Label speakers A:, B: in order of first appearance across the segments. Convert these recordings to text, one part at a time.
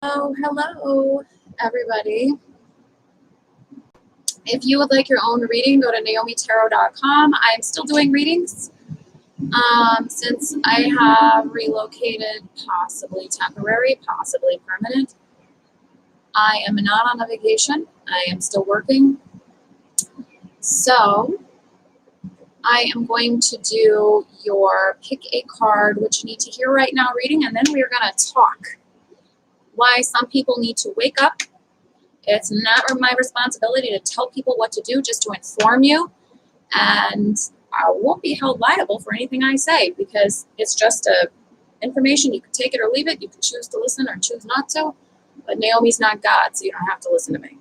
A: Hello, everybody. If you would like your own reading, go to naomitarot.com. I'm still doing readings since I have relocated, possibly temporary, possibly permanent. I am not on a vacation. I am still working. So I am going to do your pick a card, which you need to hear right now reading, and then we're going to talk why some people need to wake up. It's not my responsibility to tell people what to do, just to inform you. And I won't be held liable for anything I say because it's just information. You can take it or leave it. You can choose to listen or choose not to. But Naomi's not God, so you don't have to listen to me.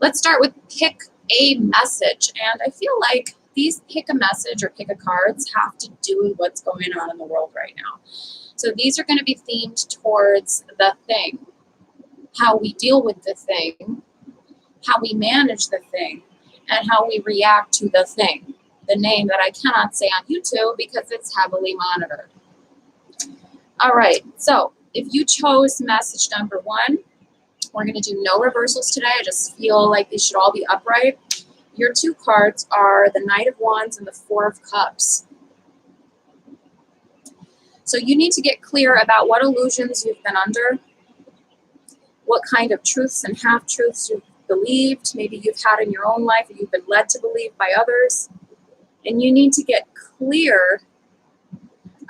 A: Let's start with pick a message. And I feel like these pick a message or pick a cards have to do with what's going on in the world right now. So these are going to be themed towards the thing. How we deal with the thing, how we manage the thing, and how we react to the thing. The name that I cannot say on YouTube because it's heavily monitored. All right, so if you chose message number 1, we're going to do no reversals today. I just feel like they should all be upright. Your 2 cards are the Knight of Wands and the 4 of Cups. So you need to get clear about what illusions you've been under, what kind of truths and half-truths you've believed, maybe you've had in your own life or you've been led to believe by others. And you need to get clear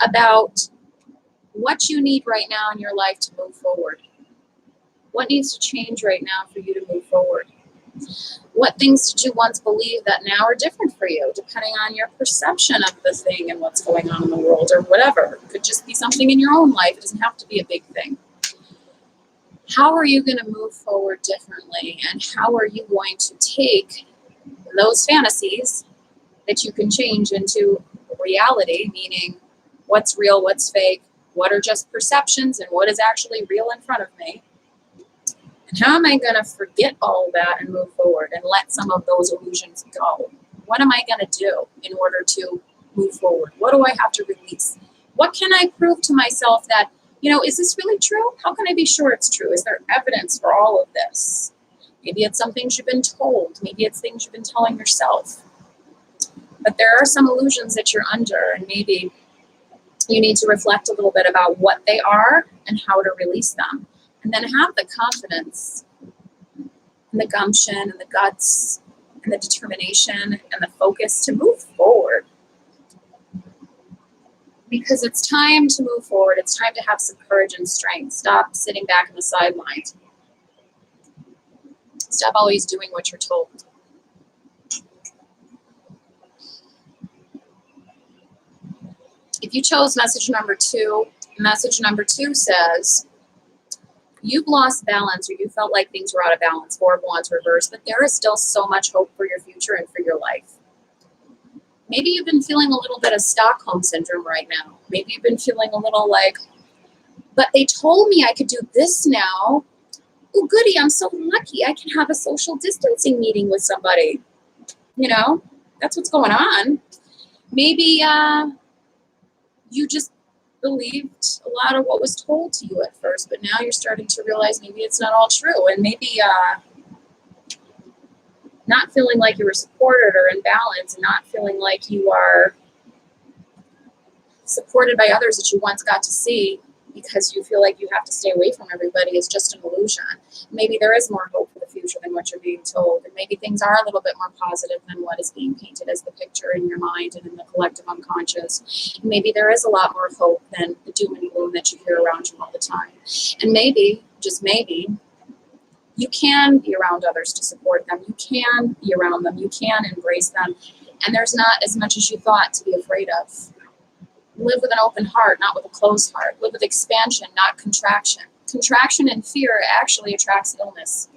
A: about what you need right now in your life to move forward. What needs to change right now for you to move forward? What things did you once believe that now are different for you, depending on your perception of the thing and what's going on in the world or whatever? It could just be something in your own life. It doesn't have to be a big thing. How are you going to move forward differently? And how are you going to take those fantasies that you can change into reality, meaning what's real, what's fake, what are just perceptions, and what is actually real in front of me? And how am I going to forget all of that and move forward and let some of those illusions go? What am I going to do in order to move forward? What do I have to release? What can I prove to myself that, is this really true? How can I be sure it's true? Is there evidence for all of this? Maybe it's some things you've been told. Maybe it's things you've been telling yourself. But there are some illusions that you're under, and maybe you need to reflect a little bit about what they are and how to release them. And then have the confidence and the gumption and the guts and the determination and the focus to move forward. Because it's time to move forward. It's time to have some courage and strength. Stop sitting back on the sidelines. Stop always doing what you're told. If you chose message number 2 says, you've lost balance or you felt like things were out of balance, 4 of Wands reversed, but there is still so much hope for your future and for your life. Maybe you've been feeling a little bit of Stockholm syndrome right now. Maybe you've been feeling a little like, but they told me I could do this now. Oh, goody, I'm so lucky. I can have a social distancing meeting with somebody. That's what's going on. Maybe you just believed a lot of what was told to you at first, but now you're starting to realize maybe it's not all true. And maybe not feeling like you were supported or in balance, and not feeling like you are supported by others that you once got to see because you feel like you have to stay away from everybody is just an illusion. Maybe there is more hope for the future than what you're being told, and maybe things are a little bit more positive than what is being painted as the picture in your mind and in the collective unconscious. And maybe there is a lot more hope than the doom and gloom that you hear around you all the time. And maybe, just maybe, you can be around others to support them. You can be around them. You can embrace them. And there's not as much as you thought to be afraid of. Live with an open heart, not with a closed heart. Live with expansion, not contraction. Contraction and fear actually attracts illness.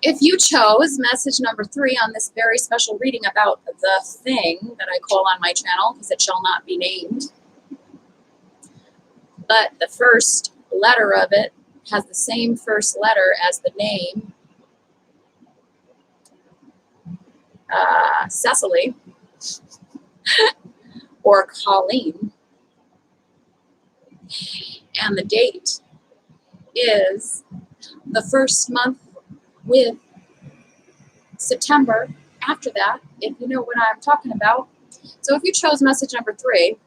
A: If you chose message number 3 on this very special reading about the thing that I call on my channel, because it shall not be named, but the first letter of it has the same first letter as the name, Cecily, or Colleen, And the date is the first month with September after that, if you know what I'm talking about. So if you chose message number 3,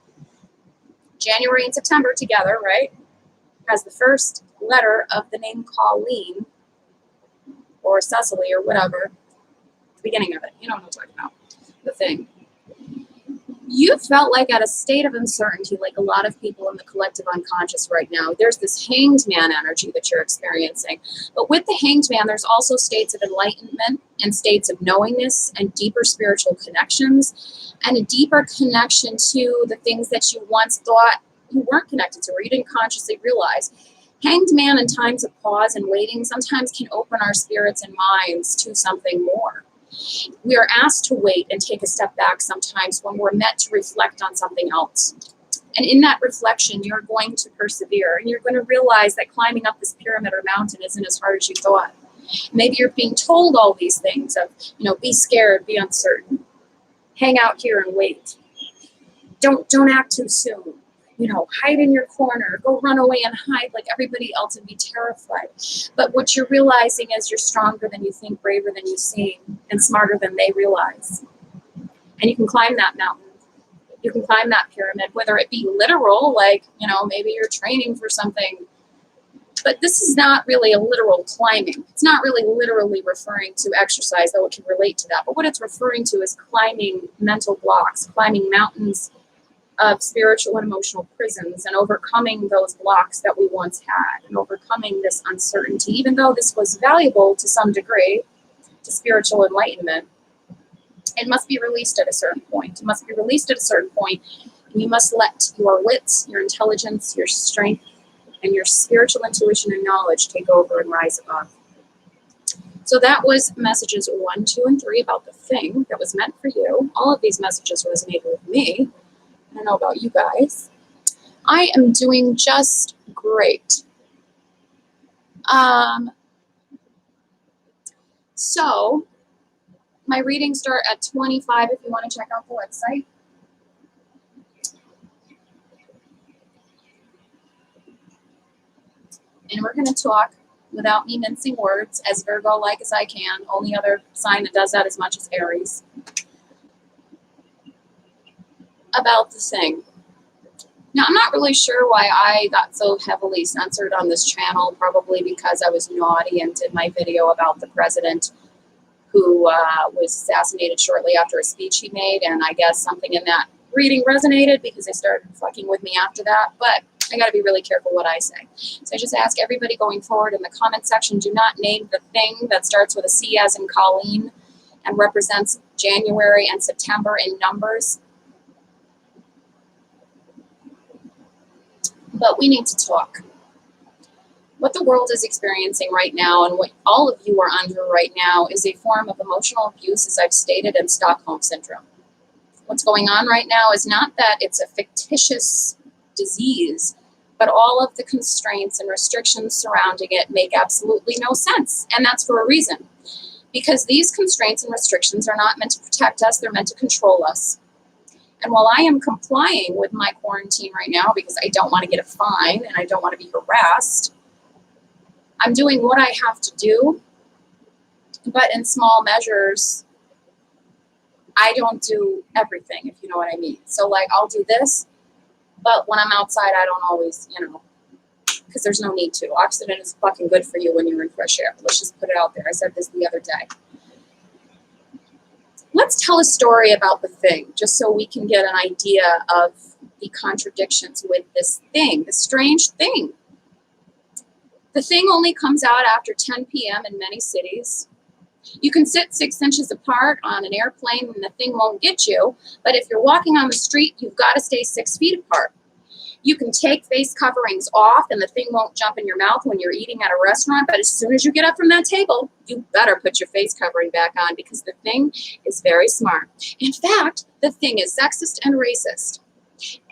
A: January and September together, right, has the first letter of the name Colleen or Cecily or whatever, the beginning of it. You know what I'm talking about. The thing. You felt like at a state of uncertainty, like a lot of people in the collective unconscious right now. There's this hanged man energy that you're experiencing. But with the hanged man, there's also states of enlightenment and states of knowingness and deeper spiritual connections and a deeper connection to the things that you once thought you weren't connected to or you didn't consciously realize. Hanged man in times of pause and waiting sometimes can open our spirits and minds to something more. We are asked to wait and take a step back sometimes when we're meant to reflect on something else. And in that reflection, you're going to persevere and you're going to realize that climbing up this pyramid or mountain isn't as hard as you thought. Maybe you're being told all these things of, be scared, be uncertain, hang out here and wait. Don't act too soon. Hide in your corner, go run away and hide like everybody else and be terrified. But what you're realizing is you're stronger than you think, braver than you seem, and smarter than they realize. And you can climb that mountain. You can climb that pyramid, whether it be literal, like, maybe you're training for something. But this is not really a literal climbing. It's not really literally referring to exercise, though it can relate to that. But what it's referring to is climbing mental blocks, climbing mountains of spiritual and emotional prisons and overcoming those blocks that we once had and overcoming this uncertainty, even though this was valuable to some degree to spiritual enlightenment. It must be released at a certain point. It must be released at a certain point, and you must let your wits, your intelligence, your strength, and your spiritual intuition and knowledge take over and rise above. So that was messages 1, 2, and 3 about the thing that was meant for you. All of these messages resonated with me. I don't know about you guys. I am doing just great. So my readings start at 25 if you want to check out the website. And we're going to talk without me mincing words, as Virgo-like as I can. Only other sign that does that as much as Aries. About the thing. Now, I'm not really sure why I got so heavily censored on this channel, probably because I was naughty and did my video about the president who was assassinated shortly after a speech he made, and I guess something in that reading resonated because they started fucking with me after that, but I got to be really careful what I say. So I just ask everybody going forward in the comment section, do not name the thing that starts with a C as in Colleen and represents January and September in numbers. But we need to talk. What the world is experiencing right now and what all of you are under right now is a form of emotional abuse, as I've stated, in Stockholm Syndrome. What's going on right now is not that it's a fictitious disease, but all of the constraints and restrictions surrounding it make absolutely no sense. And that's for a reason. Because these constraints and restrictions are not meant to protect us, they're meant to control us. And while I am complying with my quarantine right now because I don't want to get a fine and I don't want to be harassed, I'm doing what I have to do, but in small measures. I don't do everything, if you know what I mean. So, like, I'll do this, but when I'm outside, I don't always, because there's no need to. Oxygen is fucking good for you when you're in fresh air. Let's just put it out there. I said this the other day. Let's tell a story about the thing, just so we can get an idea of the contradictions with this thing, this strange thing. The thing only comes out after 10 p.m. in many cities. You can sit 6 inches apart on an airplane and the thing won't get you, but if you're walking on the street, you've got to stay 6 feet apart. You can take face coverings off and the thing won't jump in your mouth when you're eating at a restaurant, but as soon as you get up from that table, you better put your face covering back on because the thing is very smart. In fact, the thing is sexist and racist.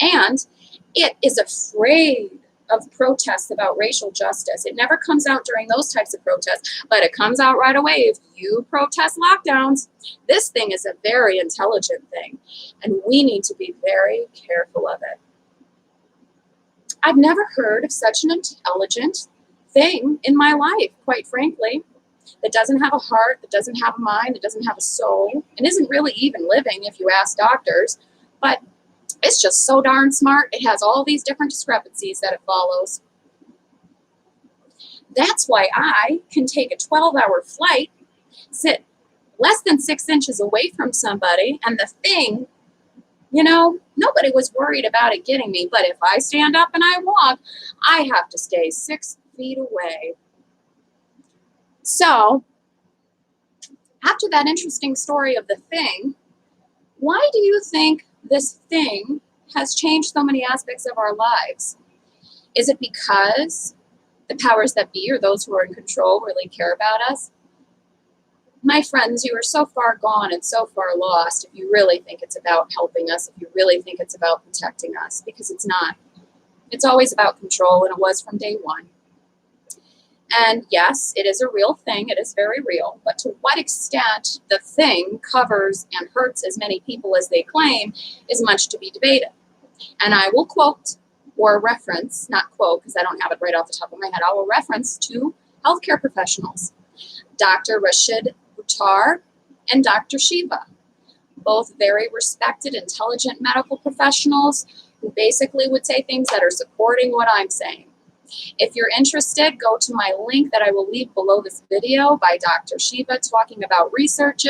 A: And it is afraid of protests about racial justice. It never comes out during those types of protests, but it comes out right away if you protest lockdowns. This thing is a very intelligent thing, and we need to be very careful of it. I've never heard of such an intelligent thing in my life, quite frankly, that doesn't have a heart, that doesn't have a mind, that doesn't have a soul, and isn't really even living if you ask doctors. But it's just so darn smart. It has all these different discrepancies that it follows. That's why I can take a 12-hour flight, sit less than 6 inches away from somebody, and the thing, you know, nobody was worried about it getting me. But if I stand up and I walk, I have to stay 6 feet away. So, after that interesting story of the thing, why do you think this thing has changed so many aspects of our lives? Is it because the powers that be, or those who are in control, really care about us? My friends, you are so far gone and so far lost if you really think it's about helping us, if you really think it's about protecting us, because it's not. It's always about control, and it was from day one. And yes, it is a real thing. It is very real. But to what extent the thing covers and hurts as many people as they claim is much to be debated. And I will quote or reference, not quote because I don't have it right off the top of my head, I will reference two healthcare professionals, Dr. Rashid Buttar and Dr. Shiva, both very respected, intelligent medical professionals who basically would say things that are supporting what I'm saying. If you're interested, go to my link that I will leave below this video by Dr. Shiva talking about research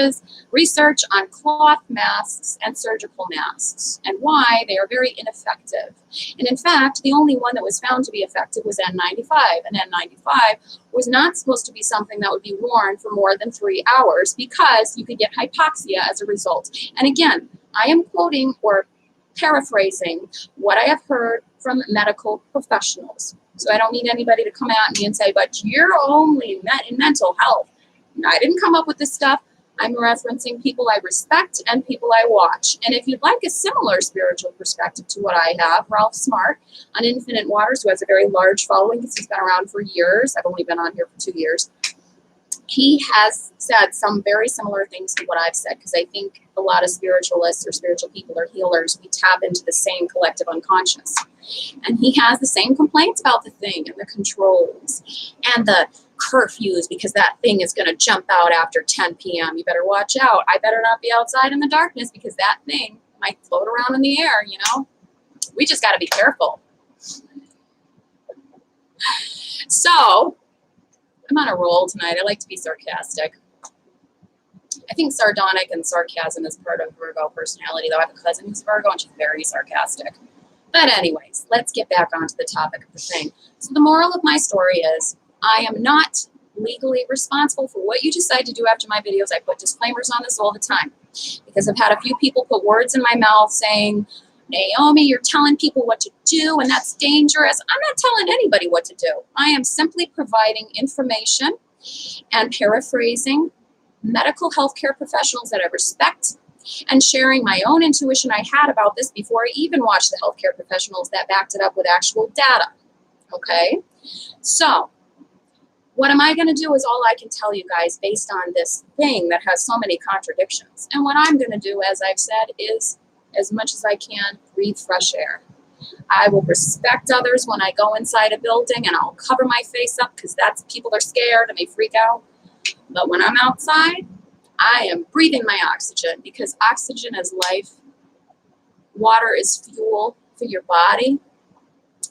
A: on cloth masks and surgical masks and why they are very ineffective. And in fact, the only one that was found to be effective was N95. And N95 was not supposed to be something that would be worn for more than 3 hours because you could get hypoxia as a result. And again, I am quoting or paraphrasing what I have heard from medical professionals. So I don't need anybody to come at me and say, but you're only in mental health. I didn't come up with this stuff. I'm referencing people I respect and people I watch. And if you'd like a similar spiritual perspective to what I have, Ralph Smart on Infinite Waters, who has a very large following because he's been around for years. I've only been on here for 2 years. He has said some very similar things to what I've said, because I think a lot of spiritualists or spiritual people or healers, we tap into the same collective unconscious. And he has the same complaints about the thing and the controls and the curfews, because that thing is going to jump out after 10 p.m. You better watch out. I better not be outside in the darkness because that thing might float around in the air, you know? We just got to be careful. So, I'm on a roll tonight. I like to be sarcastic. I think sardonic and sarcasm is part of Virgo personality, though I have a cousin who's Virgo and she's very sarcastic. But anyways, let's get back onto the topic of the thing. So the moral of my story is I am not legally responsible for what you decide to do after my videos. I put disclaimers on this all the time because I've had a few people put words in my mouth saying, Naomi, you're telling people what to do and that's dangerous. I'm not telling anybody what to do. I am simply providing information and paraphrasing medical healthcare professionals that I respect and sharing my own intuition I had about this before I even watched the healthcare professionals that backed it up with actual data. Okay? So, what am I going to do is all I can tell you guys based on this thing that has so many contradictions. And what I'm going to do, as I've said, is as much as I can, breathe fresh air. I will respect others when I go inside a building and I'll cover my face up because that's people are scared and they freak out. But when I'm outside, I am breathing my oxygen because oxygen is life. Water is fuel for your body.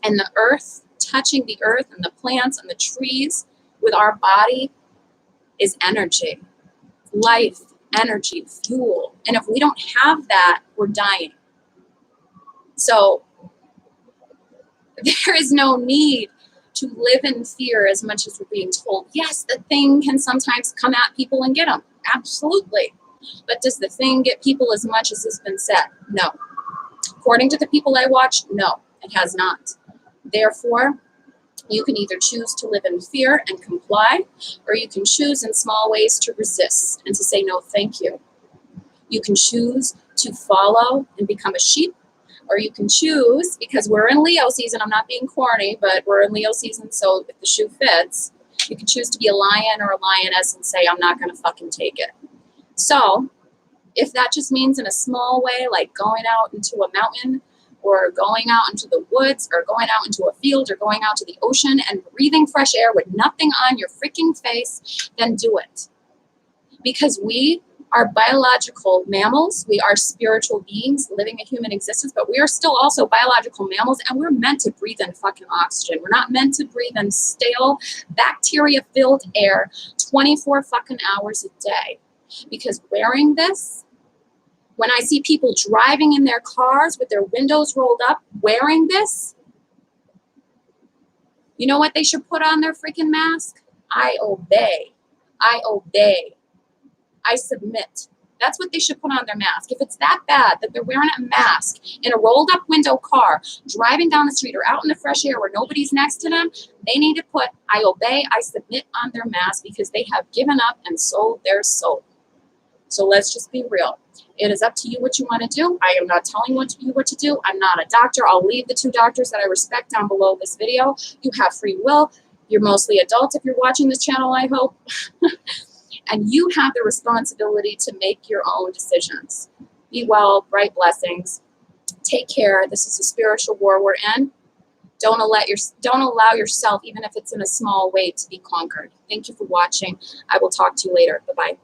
A: And the earth, touching the earth and the plants and the trees with our body is energy. Life, energy, fuel. And if we don't have that, we're dying. So there is no need to live in fear as much as we're being told. Yes, the thing can sometimes come at people and get them. Absolutely. But does the thing get people as much as has been said? No. According to the people I watch, no, it has not. Therefore, you can either choose to live in fear and comply, or you can choose in small ways to resist and to say no, thank you. You can choose to follow and become a sheep, or you can choose, because we're in Leo season, I'm not being corny, but we're in Leo season, so if the shoe fits, you can choose to be a lion or a lioness and say, I'm not going to fucking take it. So, if that just means in a small way, like going out into a mountain or going out into the woods or going out into a field or going out to the ocean and breathing fresh air with nothing on your freaking face, then do it. Because we are biological mammals. We are spiritual beings living a human existence, but we are still also biological mammals, and we're meant to breathe in fucking oxygen. We're not meant to breathe in stale, bacteria-filled air 24 fucking hours a day. Because wearing this, when I see people driving in their cars with their windows rolled up, wearing this, you know what they should put on their freaking mask? I obey. I obey. I submit. That's what they should put on their mask. If it's that bad that they're wearing a mask in a rolled up window car, driving down the street or out in the fresh air where nobody's next to them, they need to put I obey, I submit on their mask because they have given up and sold their soul. So let's just be real. It is up to you what you want to do. I am not telling you what to do. I'm not a doctor. I'll leave the 2 doctors that I respect down below this video. You have free will. You're mostly adults if you're watching this channel, I hope. And you have the responsibility to make your own decisions. Be well, bright blessings. Take care. This is a spiritual war we're in. Don't allow yourself, even if it's in a small way, to be conquered. Thank you for watching. I will talk to you later. Bye-bye.